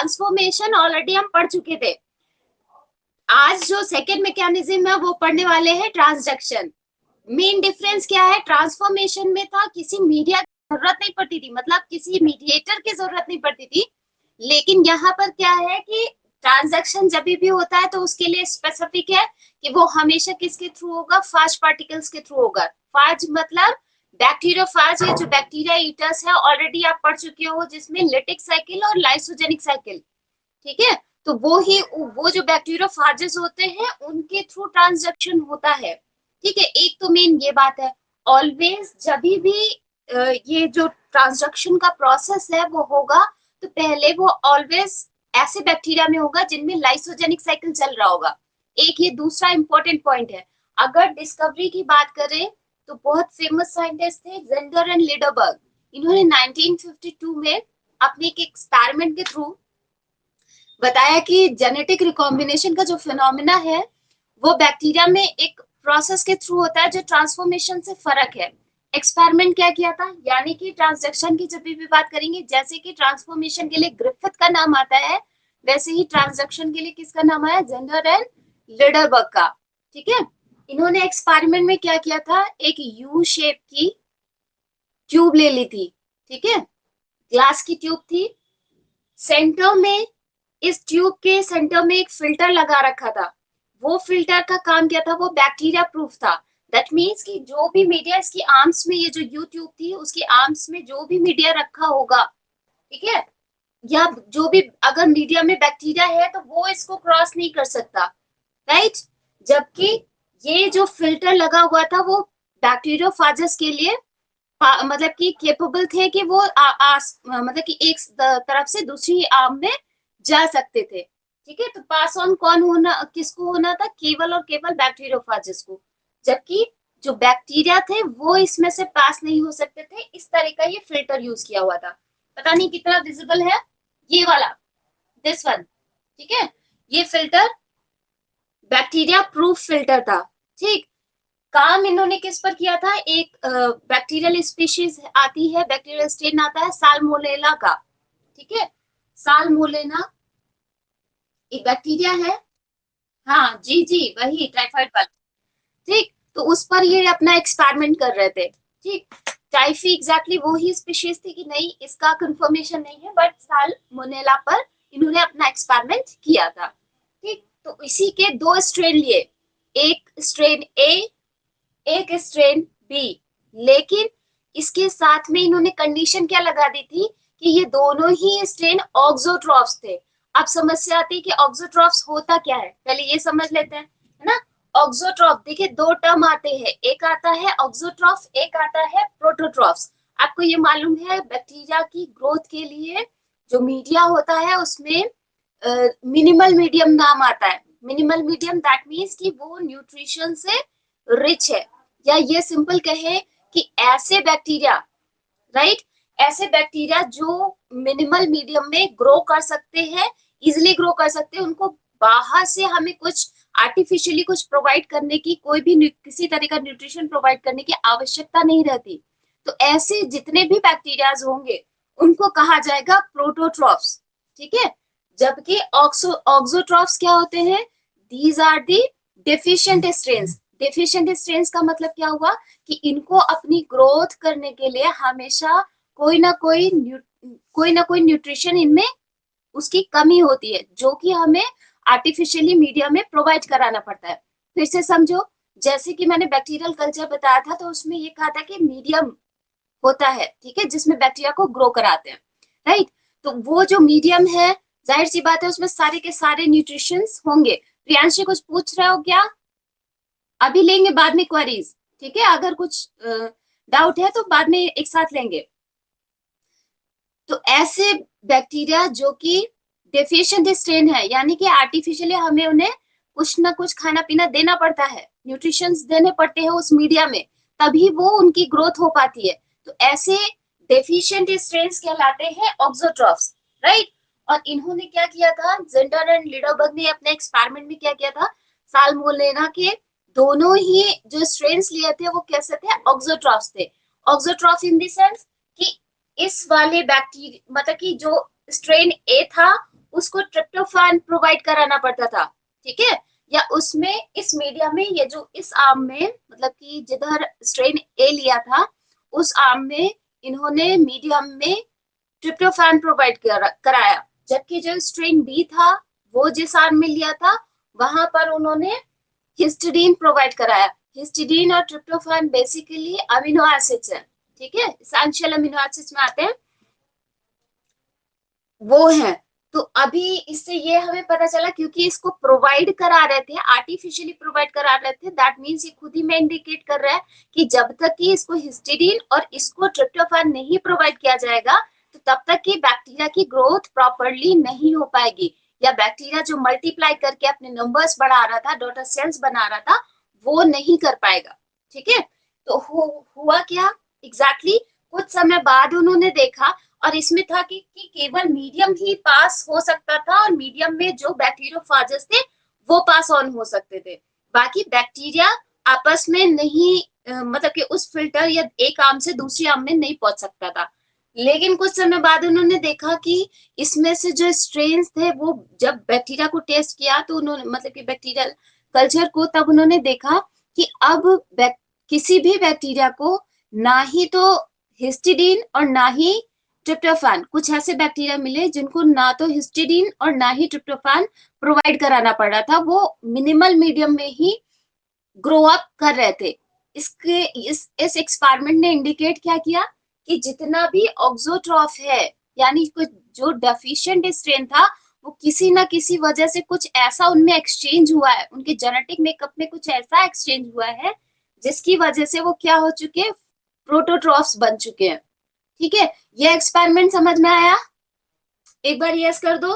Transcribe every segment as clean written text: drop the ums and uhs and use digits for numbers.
Transformation already हम पढ़ चुके थे। आज जो सेकेंड मैकेनिज्म है वो पढ़ने वाले हैं ट्रांसडक्शन। मेन डिफरेंस क्या है, ट्रांसफॉर्मेशन में था किसी मीडिया की जरूरत नहीं पड़ती थी, मतलब किसी मीडिएटर की जरूरत नहीं पड़ती थी, लेकिन यहाँ पर क्या है कि ट्रांजैक्शन जब भी होता है तो उसके लिए स्पेसिफिक है कि वो हमेशा किसके थ्रू होगा, फाज पार्टिकल्स के थ्रू होगा। फाज मतलब बैक्टीरियोफाज है, जो बैक्टीरिया ईटर्स है, ऑलरेडी आप पढ़ चुके हो, जिसमें लेटिक साइकिल और लाइसोजेनिक साइकिल, ठीक है। तो वो जो बैक्टीरियोफाजेस होते हैं उनके थ्रू ट्रांजैक्शन होता है, ठीक है। एक तो मेन ये बात है, ऑलवेज जब भी ये जो ट्रांजैक्शन का प्रोसेस है वो होगा तो पहले वो ऑलवेज ऐसे बैक्टीरिया में होगा जिनमें लाइसोजेनिक साइकिल चल रहा होगा। एक ये दूसरा इंपॉर्टेंट पॉइंट है। अगर डिस्कवरी की बात करें तो बहुत फेमस साइंटिस्ट थे जेंडर एंड लिडरबर्ग। इन्होंने 1952 में अपने एक एक्सपेरिमेंट के थ्रू बताया कि जेनेटिक रिकॉम्बिनेशन का जो फिनोमिना है वो बैक्टीरिया में एक प्रोसेस के थ्रू होता है जो ट्रांसफॉर्मेशन से फर्क है। एक्सपेरिमेंट क्या किया था, यानी कि ट्रांसडक्शन की जब भी बात करेंगे, जैसे कि ट्रांसफॉर्मेशन के लिए ग्रिफिथ का नाम आता है, वैसे ही ट्रांसडक्शन के लिए किसका नाम आया, जेंडर एंड लिडरबर्ग का, ठीक है। इन्होंने एक्सपेरिमेंट में क्या किया था, एक यू शेप की ट्यूब ले ली थी, ठीक है, ग्लास की ट्यूब थी। सेंटर में, इस ट्यूब के सेंटर में एक फिल्टर लगा रखा था। वो फिल्टर का काम क्या था, वो बैक्टीरिया प्रूफ था। दैट मीन्स कि जो भी मीडिया इसकी आर्म्स में, ये जो यू ट्यूब थी उसकी आर्म्स में जो भी मीडिया रखा होगा, ठीक है, या जो भी अगर मीडिया में बैक्टीरिया है तो वो इसको क्रॉस नहीं कर सकता, राइट। जबकि ये जो फिल्टर लगा हुआ था वो बैक्टीरियोफाजस के लिए मतलब कि केपेबल थे कि वो मतलब कि एक तरफ से दूसरी आर्म में जा सकते थे, ठीक है। तो पास ऑन कौन होना, किसको होना था, केवल और केवल बैक्टीरियोफाजस को, जबकि जो बैक्टीरिया थे वो इसमें से पास नहीं हो सकते थे। इस तरह का ये फिल्टर यूज किया हुआ था। पता नहीं कितना विजिबल है ये वाला, दिस वन, ठीक है। ये फिल्टर बैक्टीरिया प्रूफ फिल्टर था, ठीक। काम इन्होंने किस पर किया था, एक बैक्टीरियल स्पीशीज आती है, बैक्टीरियल स्ट्रेन आता है साल्मोनेला का, ठीक है। साल्मोनेला एक बैक्टीरिया है, हाँ जी जी वही टाइफाइड वाला, ठीक। तो उस पर ये अपना एक्सपेरिमेंट कर रहे थे, ठीक। टाइफी एग्जैक्टली वो ही स्पीशीज थी कि नहीं इसका कंफर्मेशन नहीं है, बट साल्मोनेला पर इन्होंने अपना एक्सपेरिमेंट किया था, ठीक। तो इसी के दो स्ट्रेन लिए, एक स्ट्रेन ए, एक स्ट्रेन बी, लेकिन इसके साथ में इन्होंने कंडीशन क्या लगा दी थी कि ये दोनों ही स्ट्रेन ऑक्सोट्रॉफ्स थे। अब समस्या आती है कि ऑक्सोट्रॉफ्स होता क्या है, पहले ये समझ लेते हैं, है ना। ऑक्सोट्रॉफ देखिए दो टर्म आते हैं, एक आता है ऑक्सोट्रॉफ, एक आता है प्रोटोट्रॉफ्स। आपको ये मालूम है बैक्टीरिया की ग्रोथ के लिए जो मीडिया होता है उसमें मिनिमल मीडियम नाम आता है। मिनिमल मीडियम दैट मीन्स कि वो न्यूट्रिशन से रिच है, या ये सिंपल कहे कि ऐसे बैक्टीरिया, राइट, ऐसे बैक्टीरिया जो मिनिमल मीडियम में ग्रो कर सकते हैं, इजिली ग्रो कर सकते हैं, उनको बाहर से हमें कुछ आर्टिफिशियली कुछ प्रोवाइड करने की, कोई भी किसी तरह का न्यूट्रिशन प्रोवाइड करने की आवश्यकता नहीं रहती। तो ऐसे जितने भी बैक्टीरियाज होंगे उनको कहा जाएगा प्रोटोट्रॉफ्स, ठीक है। जबकि ऑक्सोट्रॉफ्स क्या होते हैं, these are the deficient strains. Deficient strains का मतलब क्या हुआ कि इनको अपनी ग्रोथ करने के लिए हमेशा कोई ना कोई न्यूट्रिशन इनमें उसकी कमी होती है, जो कि हमें आर्टिफिशियली मीडिया में प्रोवाइड कराना पड़ता है। फिर से समझो, जैसे कि मैंने बैक्टीरियल कल्चर बताया था तो उसमें ये कहा था कि मीडियम होता है, ठीक है, जिसमें बैक्टीरिया को ग्रो कराते हैं, राइट। तो वो जो मीडियम है, जाहिर सी बात है उसमें सारे के सारे न्यूट्रिशंस होंगे। प्रियांशी कुछ पूछ रहे हो क्या, अभी लेंगे बाद में क्वेरीज, ठीक है, अगर कुछ डाउट है तो बाद में एक साथ लेंगे। तो ऐसे बैक्टीरिया जो कि डेफिशिएंट स्ट्रेन है, यानी कि आर्टिफिशियली हमें उन्हें कुछ ना कुछ खाना पीना देना पड़ता है, न्यूट्रिशंस देने पड़ते हैं उस मीडिया में, तभी वो उनकी ग्रोथ हो पाती है। तो ऐसे डेफिशिएंट स्ट्रेन्स कहलाते हैं ऑक्सोट्रॉफ्स, राइट। और इन्होंने क्या किया था, जेंडर एंड लिडरबर्ग ने अपने एक्सपेरिमेंट में क्या किया था, साल्मोनेला के दोनों ही जो स्ट्रेन्स लिए थे वो कैसे थे, ऑक्सोट्रॉफ्स थे। ऑक्सोट्रॉफ इन द सेंस कि इस वाले बैक्टीरिया, मतलब कि जो स्ट्रेन ए था उसको ट्रिप्टोफैन प्रोवाइड कराना पड़ता था, ठीक है। या उसमें इस मीडिया में ये जो इस आर्म में मतलब कि जिधर स्ट्रेन ए लिया था उस आर्म में इन्होंने मीडियम में ट्रिप्टोफैन प्रोवाइड कराया, जबकि जो स्ट्रेन बी था वो जिस आर्म में लिया था वहां पर उन्होंने हिस्टिडीन प्रोवाइड कराया। हिस्टिडीन और ट्रिप्टोफैन बेसिकली अमीनो एसिड्स हैं, ठीक है, एसेंशियल अमीनो एसिड्स में आते हैं वो है। तो अभी इससे ये हमें पता चला क्योंकि इसको प्रोवाइड करा रहे थे, आर्टिफिशियली प्रोवाइड करा रहे थे, दैट मींस ये खुद ही में इंडिकेट कर रहा है कि जब तक कि इसको हिस्टिडीन और इसको ट्रिप्टोफैन नहीं प्रोवाइड किया जाएगा तो तब तक कि बैक्टीरिया की ग्रोथ प्रॉपरली नहीं हो पाएगी, या बैक्टीरिया जो मल्टीप्लाई करके अपने नंबर्स बढ़ा रहा था, डॉटर सेल्स बना रहा था, वो नहीं कर पाएगा, ठीक है। तो हुआ क्या एग्जैक्टली कुछ समय बाद उन्होंने देखा, और इसमें था कि केवल मीडियम ही पास हो सकता था और मीडियम में जो बैक्टीरियोफाजस थे वो पास ऑन हो सकते थे, बाकी बैक्टीरिया आपस में नहीं मतलब कि उस फिल्टर या एक आर्म से दूसरी आर्म में नहीं पहुंच सकता था। लेकिन कुछ समय बाद उन्होंने देखा कि इसमें से जो स्ट्रेन्स थे वो जब बैक्टीरिया को टेस्ट किया तो उन्होंने मतलब कि बैक्टीरियल कल्चर को, तब उन्होंने देखा कि अब किसी भी बैक्टीरिया को ना ही तो हिस्टिडीन और ना ही ट्रिप्टोफैन, कुछ ऐसे बैक्टीरिया मिले जिनको ना तो हिस्टिडीन और ना ही ट्रिप्टोफैन प्रोवाइड कराना पड़ रहा था, वो मिनिमल मीडियम में ही ग्रो अप कर रहे थे। इसके इस एक्सपेरिमेंट ने इंडिकेट क्या किया कि जितना भी ऑक्सोट्रॉफ है यानी कुछ जो डेफिशिएंट स्ट्रेन था वो किसी ना किसी वजह से कुछ ऐसा उनमें एक्सचेंज हुआ है, उनके जेनेटिक मेकअप में कुछ ऐसा एक्सचेंज हुआ है जिसकी वजह से वो क्या हो चुके हैं, प्रोटोट्रॉफ्स बन चुके हैं, ठीक है। ये एक्सपेरिमेंट समझ में आया? एक बार यस कर दो।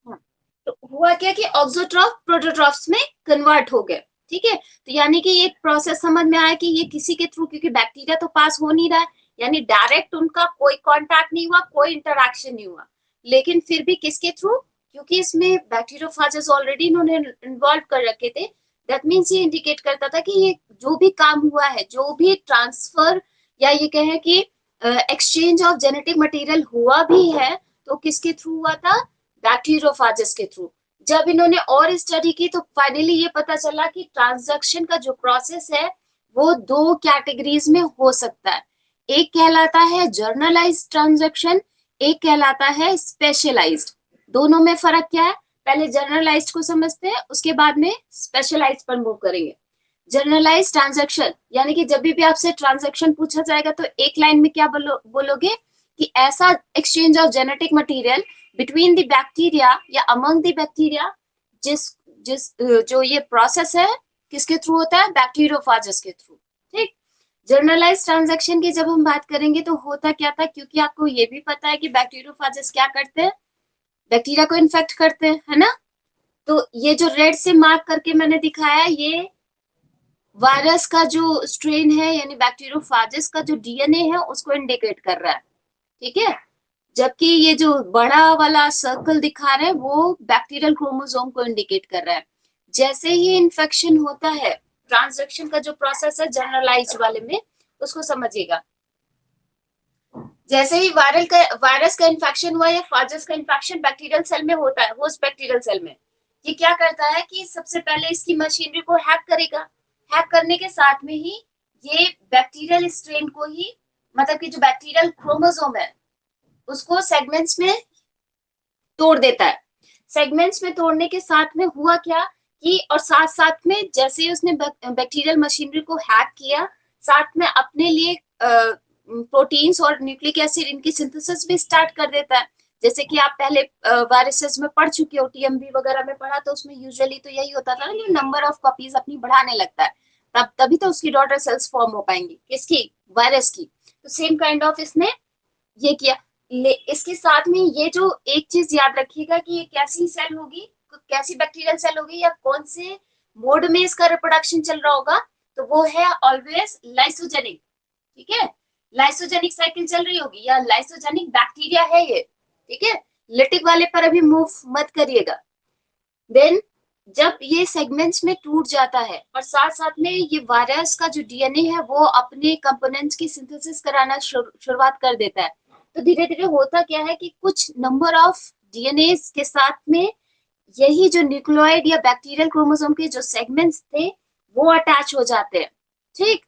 हाँ। तो हुआ क्या कि ऑक्सोट्रॉफ प्रोटोट्रॉफ्स में कन्वर्ट हो गए, ठीक है। तो यानी कि ये प्रोसेस समझ में आया कि ये किसी के थ्रू, क्योंकि बैक्टीरिया तो पास हो नहीं रहा है, यानी डायरेक्ट उनका कोई कांटेक्ट नहीं हुआ, कोई इंटरैक्शन नहीं हुआ, लेकिन फिर भी किसके थ्रू, क्योंकि इसमें बैक्टीरियोफाजेस ऑलरेडी इन्होंने इन्वॉल्व कर रखे थे, दैट मीन्स ये इंडिकेट करता था कि ये जो भी काम हुआ है, जो भी ट्रांसफर या ये कहें कि एक्सचेंज ऑफ जेनेटिक मटेरियल हुआ भी है तो किसके थ्रू हुआ था, बैक्टीरियोफाजेस के थ्रू। जब इन्होंने और स्टडी की तो फाइनली ये पता चला कि ट्रांजैक्शन का जो प्रोसेस है वो दो कैटेगरीज में हो सकता है, एक कहलाता है जर्नलाइज्ड ट्रांजैक्शन, एक कहलाता है स्पेशलाइज्ड। दोनों में फर्क क्या है, पहले जर्नलाइज्ड को समझते हैं, उसके बाद में स्पेशलाइज्ड पर मूव करेंगे। जर्नलाइज ट्रांजैक्शन यानी कि जब भी आपसे ट्रांजैक्शन पूछा जाएगा तो एक लाइन में क्या बोलोगे कि ऐसा exchange of genetic material between the bacteria या अमंग द बैक्टीरिया जिस जिस जो ये प्रोसेस है किसके थ्रू होता है, बैक्टीरियोफाजस के थ्रू, ठीक। जर्नलाइज ट्रांजैक्शन की जब हम बात करेंगे तो होता क्या था, क्योंकि आपको ये भी पता है कि बैक्टीरियोफाजस क्या करते हैं, बैक्टीरिया को इन्फेक्ट करते हैं, है ना। तो ये जो रेड से मार्क करके मैंने दिखाया ये वायरस का जो स्ट्रेन है यानी बैक्टीरियोफाजस का जो डीएनए है उसको इंडिकेट कर रहा है, ठीक है। जबकि ये जो बड़ा वाला सर्कल दिखा रहा है वो बैक्टीरियल क्रोमोसोम को इंडिकेट कर रहा है। जैसे ही इन्फेक्शन होता है, ट्रांसक्रिप्शन का जो प्रोसेस है जनरलाइज वाले में उसको समझिएगा, जैसे ही वायरस का इन्फेक्शन हुआ या फाजस का इन्फेक्शन बैक्टीरियल सेल में होता है, होस्ट बैक्टीरियल सेल में, ये क्या करता है कि सबसे पहले इसकी मशीनरी को हैक करेगा, हैक करने के साथ में ही ये बैक्टीरियल स्ट्रेन को ही मतलब कि जो बैक्टीरियल क्रोमोसोम है उसको सेगमेंट्स में तोड़ देता है। सेगमेंट्स में तोड़ने के साथ में हुआ क्या कि और साथ साथ में जैसे ही उसने बैक्टीरियल मशीनरी को हैक किया, साथ में अपने लिए प्रोटीन्स और न्यूक्लिक एसिड इनकी सिंथेसिस भी स्टार्ट कर देता है। जैसे कि आप पहले वायरसेस में पढ़ चुके हो, टीएमवी वगैरह में पढ़ा, तो उसमें यूजुअली तो यही होता था ना कि नंबर ऑफ कॉपीज अपनी बढ़ाने लगता है, तभी तो उसकी डॉटर सेल्स फॉर्म हो पाएंगी, किसकी, वायरस की। तो सेम काइंड ऑफ इसने ये किया। इसके साथ में ये जो एक चीज याद रखिएगा कि ये कैसी सेल होगी, कैसी बैक्टीरियल सेल होगी या कौन से मोड में इसका रिप्रोडक्शन चल रहा होगा, तो वो है ऑलवेज लाइसोजेनिक, ठीक है। लाइसोजेनिक साइकिल चल रही होगी या लाइसोजेनिक बैक्टीरिया है ये, ठीक है। लिटिक वाले पर अभी मूव मत करिएगा। देन जब ये सेगमेंट्स में टूट जाता है और साथ साथ में ये वायरस का जो डीएनए है वो अपने कंपोनेंट्स की सिंथेसिस कराना शुरुआत कर देता है, तो धीरे धीरे होता क्या है कि कुछ नंबर ऑफ डीएनए के साथ में यही जो न्यूक्लियोइड या बैक्टीरियल क्रोमोसोम के जो सेगमेंट्स थे वो अटैच हो जाते हैं, ठीक।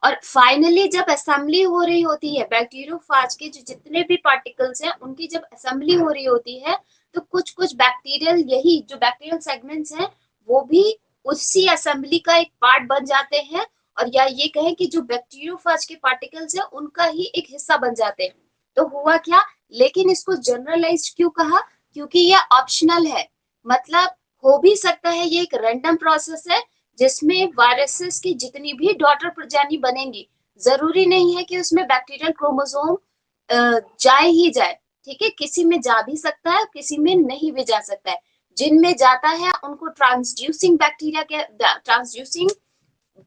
और फाइनली जब असेंबली हो रही होती है बैक्टीरियोफाज के जो जितने भी पार्टिकल्स हैं उनकी जब असेंबली हो रही होती है तो कुछ कुछ बैक्टीरियल यही जो बैक्टीरियल सेगमेंट्स हैं वो भी उसी असेंबली का एक पार्ट बन जाते हैं, और या ये कहें कि जो बैक्टीरियोफाज के पार्टिकल्स हैं उनका ही एक हिस्सा बन जाते हैं। तो हुआ क्या, लेकिन इसको जनरलाइज्ड क्यों कहा, क्योंकि ये ऑप्शनल है, मतलब हो भी सकता है ये एक रैंडम प्रोसेस है जिसमें वायरसेस की जितनी भी डॉटर प्रजाति बनेंगी जरूरी नहीं है कि उसमें बैक्टीरियल क्रोमोसोम जाए ही जाए, ठीक है, किसी में जा भी सकता है किसी में नहीं भी जा सकता है। जिनमें जाता है उनको ट्रांसड्यूसिंग बैक्टीरिया के ट्रांसड्यूसिंग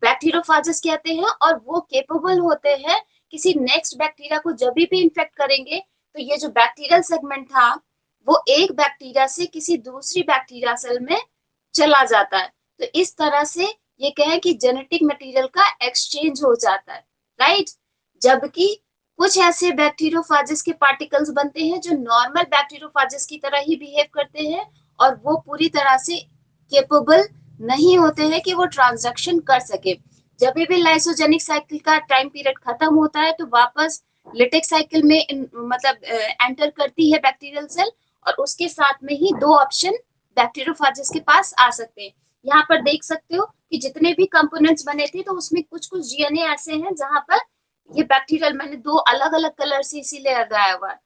बैक्टीरियोफाजेस कहते हैं, और वो केपेबल होते हैं किसी नेक्स्ट बैक्टीरिया को जब भी इन्फेक्ट करेंगे तो ये जो बैक्टीरियल सेगमेंट था वो एक बैक्टीरिया से किसी दूसरी बैक्टीरिया सेल में चला जाता है। तो इस तरह से ये कहें कि जेनेटिक मटेरियल का एक्सचेंज हो जाता है, राइट। जबकि कुछ ऐसे बैक्टीरियोफाजेस के पार्टिकल्स बनते हैं जो नॉर्मल बैक्टीरियोफाजेस की तरह ही बिहेव करते हैं और वो पूरी तरह से केपेबल नहीं होते हैं कि वो ट्रांजैक्शन कर सके। जब भी लाइसोजेनिक साइकिल का टाइम पीरियड खत्म होता है तो वापस लिटिक साइकिल में मतलब एंटर करती है बैक्टीरियल सेल, और उसके साथ में ही दो ऑप्शन बैक्टीरियोफाजेस के पास आ सकते हैं। यहाँ पर देख सकते हो कि जितने भी कंपोनेंट्स बने थे तो उसमें कुछ कुछ डीएनए ऐसे हैं जहां पर ये बैक्टीरियल, मैंने दो अलग अलग कलर से इसीलिए लगाया हुआ है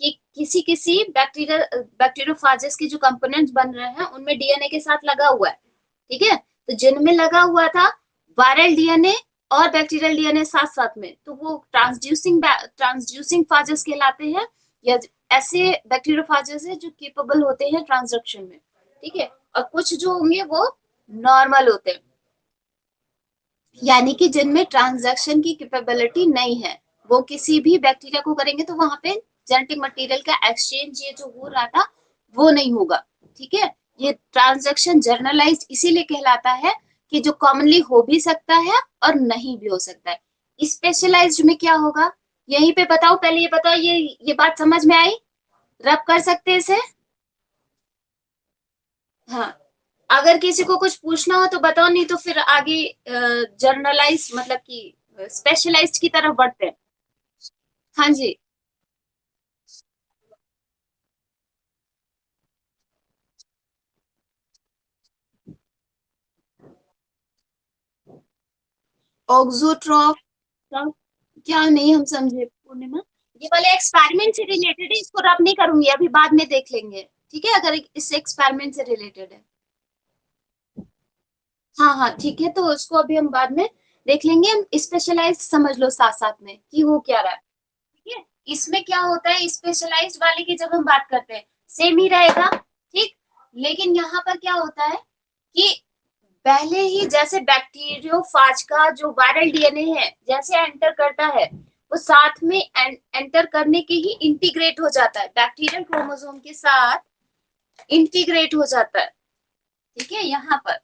कि किसी किसी बैक्टीरियोफाजेस के जो कंपोनेंट्स बन रहे हैं उनमें डीएनए के साथ लगा हुआ है, ठीक है। तो जिनमें लगा हुआ था वायरल डीएनए और बैक्टीरियल डीएनए साथ साथ में, तो वो ट्रांसड्यूसिंग फाजेस कहलाते हैं, या ऐसे बैक्टीरियोफाजेस है जो केपेबल होते हैं ट्रांसडक्शन में, ठीक है। और कुछ जो होंगे वो नॉर्मल होते हैं, यानी कि जिनमें ट्रांजैक्शन की कैपेबिलिटी नहीं है, वो किसी भी बैक्टीरिया को करेंगे तो वहां पे जेनेटिक मटेरियल का एक्सचेंज ये जो हो रहा था वो नहीं होगा, ठीक है। ये ट्रांजैक्शन जर्नलाइज्ड इसीलिए कहलाता है कि जो कॉमनली हो भी सकता है और नहीं भी हो सकता है। स्पेशलाइज्ड में क्या होगा, यहीं पे बताओ, पहले ये बताओ, ये बात समझ में आई, रब कर सकते हैं इसे। हाँ, अगर किसी को कुछ पूछना हो तो बताओ, नहीं तो फिर आगे जर्नलाइज मतलब कि स्पेशलाइज्ड की तरफ बढ़ते हैं। हाँ जी। ऑक्सोट्रॉफ का क्या, नहीं हम समझे पूर्णिमा। ये वाले एक्सपेरिमेंट से रिलेटेड है, इसको रब नहीं करूंगी, अभी बाद में देख लेंगे, ठीक है, अगर इस एक्सपेरिमेंट से रिलेटेड है। हाँ हाँ ठीक है, तो उसको अभी हम बाद में देख लेंगे। हम स्पेशलाइज्ड समझ लो साथ साथ में कि हो क्या रहा है, ठीक है। इसमें क्या होता है, स्पेशलाइज्ड वाले की जब हम बात करते हैं सेम ही रहेगा, ठीक। लेकिन यहाँ पर क्या होता है कि पहले ही जैसे बैक्टीरियोफाज का जो वायरल डीएनए है जैसे एंटर करता है वो साथ में एंटर करने के ही इंटीग्रेट हो जाता है, बैक्टीरियल क्रोमोसोम के साथ इंटीग्रेट हो जाता है, ठीक है, यहाँ पर,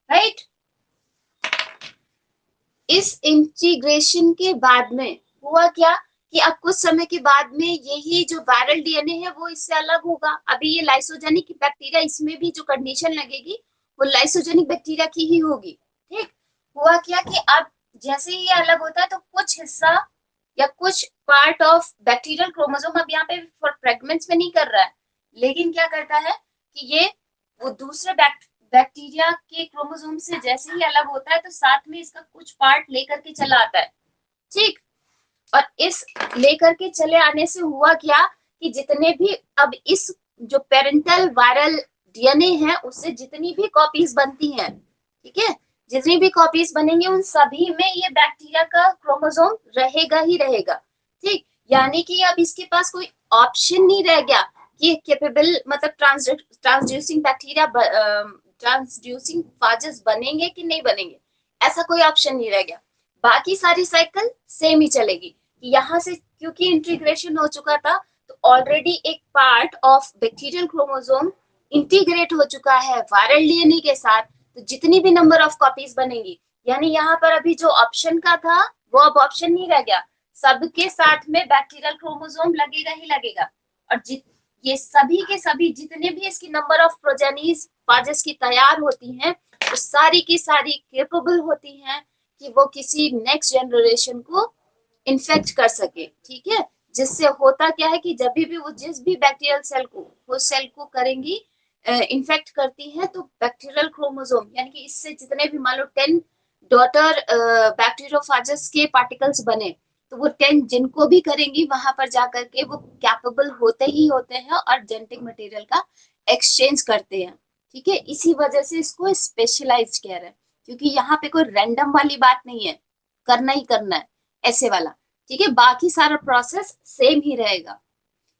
राइट। इस इंटीग्रेशन के बाद में हुआ क्या कि अब कुछ समय के बाद में यही जो वायरल डीएनए है वो इससे अलग होगा। अभी ये लाइसोजेनिक बैक्टीरिया, इसमें भी जो कंडीशन लगेगी वो लाइसोजेनिक बैक्टीरिया की ही होगी, ठीक। हुआ क्या कि अब जैसे ही ये अलग होता है तो कुछ हिस्सा या कुछ पार्ट ऑफ बैक्टीरियल क्रोमोसोम, अब यहाँ पे फ्रेगमेंट्स में नहीं कर रहा है, लेकिन क्या करता है कि ये वो दूसरे बैक्टीरिया के क्रोमोसोम से जैसे ही अलग होता है तो साथ में इसका कुछ पार्ट लेकर के चला आता है, ठीक। और इस लेकर के चले आने से हुआ क्या कि जितने भी अब इस जो पेरेंटल वायरल डीएनए है उससे जितनी भी कॉपीज बनती हैं, ठीक है, जितनी भी कॉपीज बनेंगे उन सभी में ये बैक्टीरिया का क्रोमोसोम रहेगा ही रहेगा, ठीक। यानी कि अब इसके पास कोई ऑप्शन नहीं रह गया कि केपेबल मतलब ट्रांसड्यूसिंग बैक्टीरिया ट्रांसड्यूसिंग फाजेस बनेंगे कि नहीं बनेंगे, ऐसा कोई ऑप्शन नहीं रह गया। बाकी सारी साइकिल सेम ही चलेगी। यहाँ से क्योंकि इंटीग्रेशन हो चुका था तो ऑलरेडी एक part of bacterial chromosome integrate हो चुका है वायरल डीएनए के साथ, तो जितनी भी नंबर ऑफ कॉपीज बनेंगी, यानी यहाँ पर अभी जो ऑप्शन का था वो अब ऑप्शन नहीं रह गया, सबके साथ में बैक्टीरियल क्रोमोसोम लगेगा ही लगेगा। और ये सभी के सभी जितने भी इसकी नंबर ऑफ प्रोजेनीज फाजेस की तैयार होती हैं, वो सारी की सारी केपेबल होती हैं कि वो किसी नेक्स्ट जनरेशन को इन्फेक्ट कर सके। ठीक है, जिससे होता क्या है कि जब भी वो जिस भी बैक्टीरियल सेल को वो सेल को करेंगी इन्फेक्ट करती है, तो बैक्टीरियल क्रोमोसोम यानी कि इससे जितने भी मान लो 10 डॉटर बैक्टीरियोफाजस के पार्टिकल्स बने, तो वो 10 जिनको भी करेंगी वहां पर जाकर के वो कैपेबल होते ही होते हैं और जेनेटिक मटेरियल का एक्सचेंज करते हैं। ठीक है, इसी वजह से इसको स्पेशलाइज्ड कह रहे हैं, क्योंकि यहाँ पे कोई रैंडम वाली बात नहीं है, करना ही करना है ऐसे वाला। ठीक है, बाकी सारा प्रोसेस सेम ही रहेगा।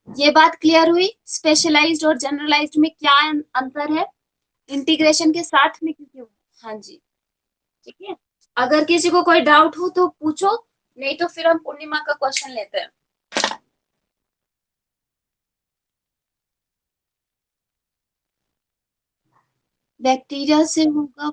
ये बात क्लियर हुई स्पेशलाइज्ड और जनरलाइज्ड में क्या अंतर है इंटीग्रेशन के साथ में, क्योंकि हाँ जी। ठीक है, अगर किसी को कोई डाउट हो तो पूछो, नहीं तो फिर हम पूर्णिमा का क्वेश्चन लेते हैं। बैक्टीरिया से होगा